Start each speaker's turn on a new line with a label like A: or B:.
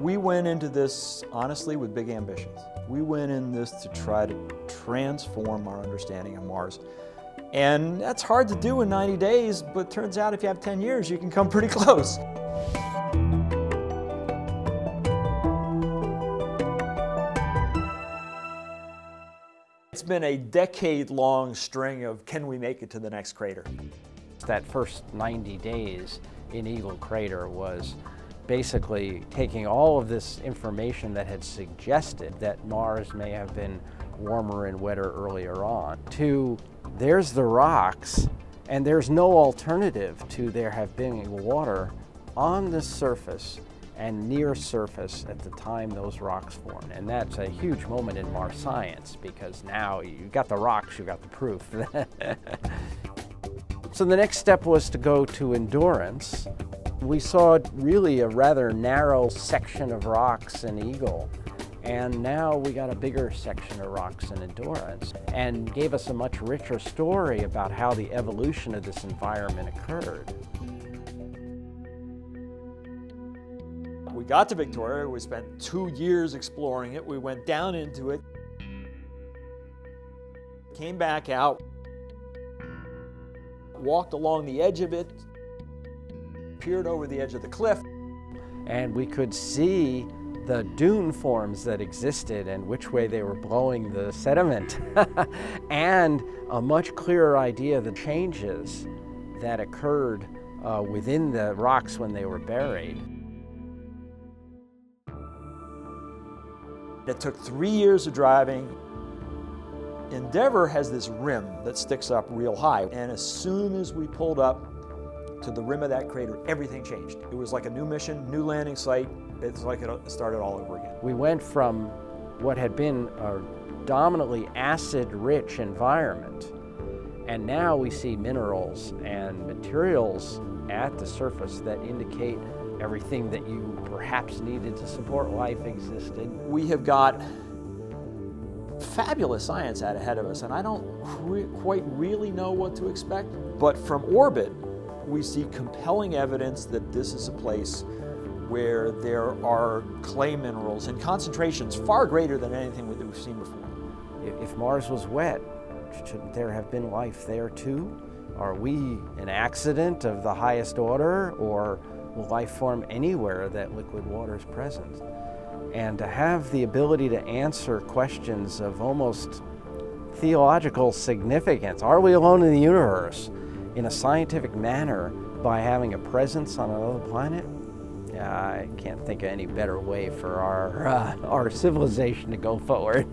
A: We went into this, honestly, with big ambitions. We went in this to try to transform our understanding of Mars. And that's hard to do in 90 days, but turns out if you have 10 years, you can come pretty close. It's been a decade-long string of can we make it to the next crater?
B: That first 90 days in Eagle Crater was basically taking all of this information that had suggested that Mars may have been warmer and wetter earlier on to there's the rocks and there's no alternative to there have been water on the surface and near surface at the time those rocks formed. And that's a huge moment in Mars science because now you've got the rocks, you've got the proof. So the next step was to go to Endurance. We saw really a rather narrow section of rocks in Eagle, and now we got a bigger section of rocks in Endurance, and gave us a much richer story about how the evolution of this environment occurred.
A: We got to Victoria, we spent 2 years exploring it, we went down into it, came back out, walked along the edge of it, peered over the edge of the cliff.
B: And we could see the dune forms that existed and which way they were blowing the sediment. And a much clearer idea of the changes that occurred within the rocks when they were buried.
A: It took 3 years of driving. Endeavour has this rim that sticks up real high, and as soon as we pulled up to the rim of that crater, everything changed. It was like a new mission, new landing site. It's like it started all over again.
B: We went from what had been a dominantly acid-rich environment, and now we see minerals and materials at the surface that indicate everything that you perhaps needed to support life existed.
A: We have got fabulous science out ahead of us, and I don't quite really know what to expect. But from orbit, we see compelling evidence that this is a place where there are clay minerals in concentrations far greater than anything that we've seen before.
B: If Mars was wet, shouldn't there have been life there too? Are we an accident of the highest order, or will life form anywhere that liquid water is present? And to have the ability to answer questions of almost theological significance, are we alone in the universe, in a scientific manner by having a presence on another planet? I can't think of any better way for our civilization to go forward.